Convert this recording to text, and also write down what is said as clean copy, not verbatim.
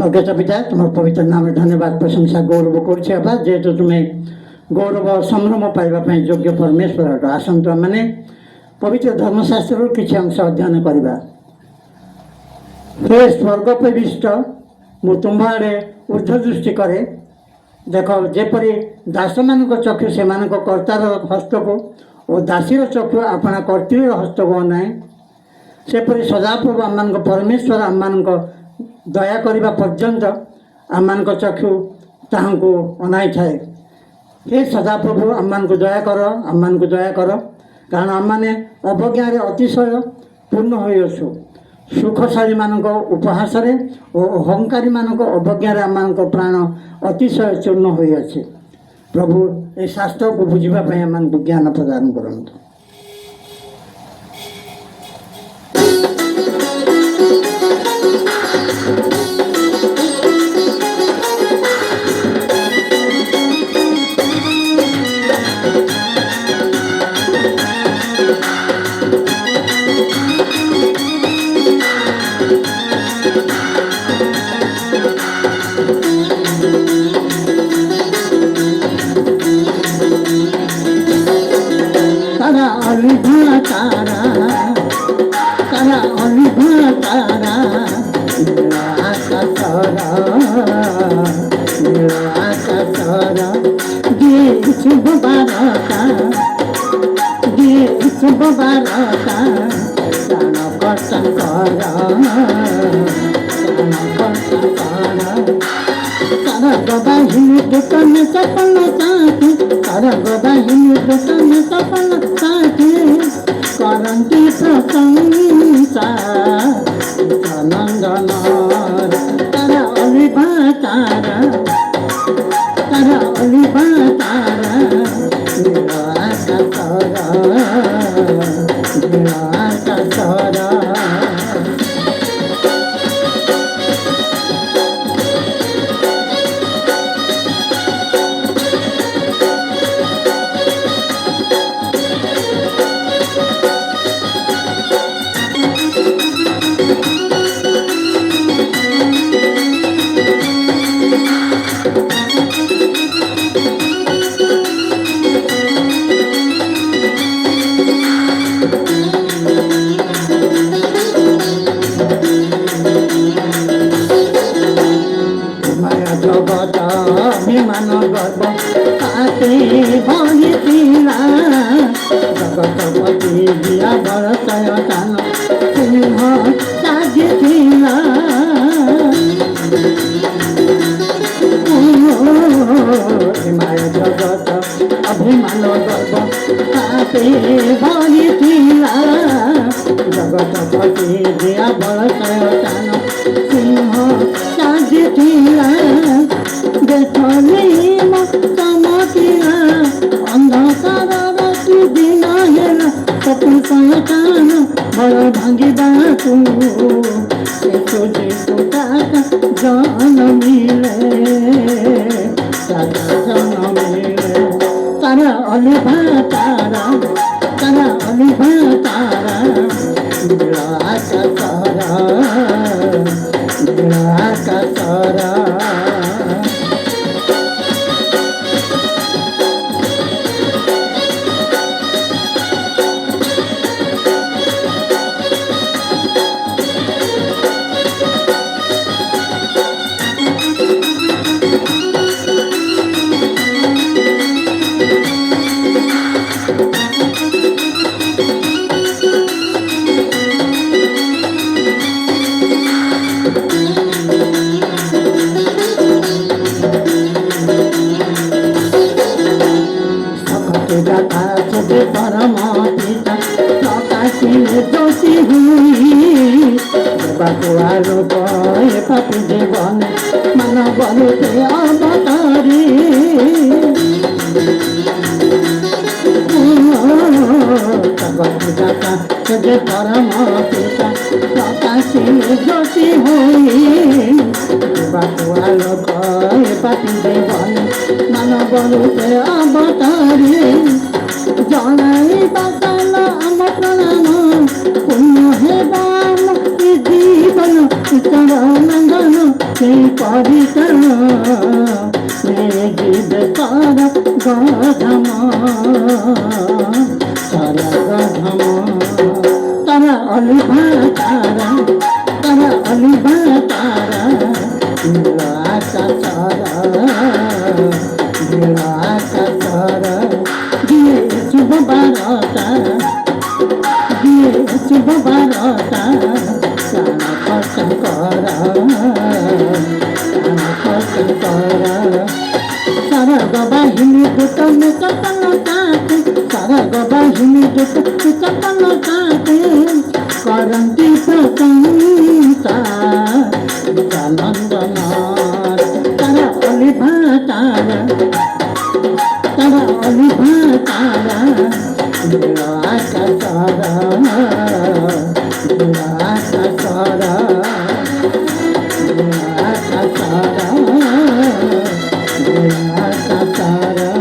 स्वर्गीय पिता तुम पवित्र नाम धन्यवाद प्रशंसा गौरव करा जेहेतु तुम्हें गौरव संभ्रम पाइबापी योग्य परमेश्वर अट आसतु मैंने पवित्र धर्मशास्त्र किसी अंश अध्ययन करवा। हे स्वर्ग प्रविष्ट मु तुम आड़े ऊर्ध्व दृष्टि करे देख जेपरी दास मान चक्षु से कर्तार हस्त को और दासीर चक्षु अपना कर्तर हस्त को अनाए सेपरी सदाप्रभु आम परमेश्वर आम दया करने पर्यंत आम चक्षु ताहू अनाई थाए। हे सदाप्रभु आम दया कर आम दया कर कारण आम मैंने अवज्ञार अतिशय पूर्ण होइछु सुखशाली मान उपहास और अहंकारी मान अवज्ञार आम प्राण अतिशय चूर्ण होइछे। प्रभु ए शास्त्र को बुझापी आम ज्ञान प्रदान करंतु। সেই কবিতা গীত তারা গধম তারা গধম তারা অলিভা তারা অলিভা তারা নীলাকা তারা নীলাকা তারা দিয়েছি বারতা দিয়েছি বারতা কানা পছন্দ করা কানা পছন্দ করা সারা গবাহিনী দুটো মেকপাল কাটে সারা গবাহিনী দুটো মেকপাল কাটে করন্তি প্রশংসা নন্দনার তারা অলিভা তারা তারা অলিভা তারা নীলাকা তারা নীলাকা তারা নীলাকা তারা নীলাকা তারা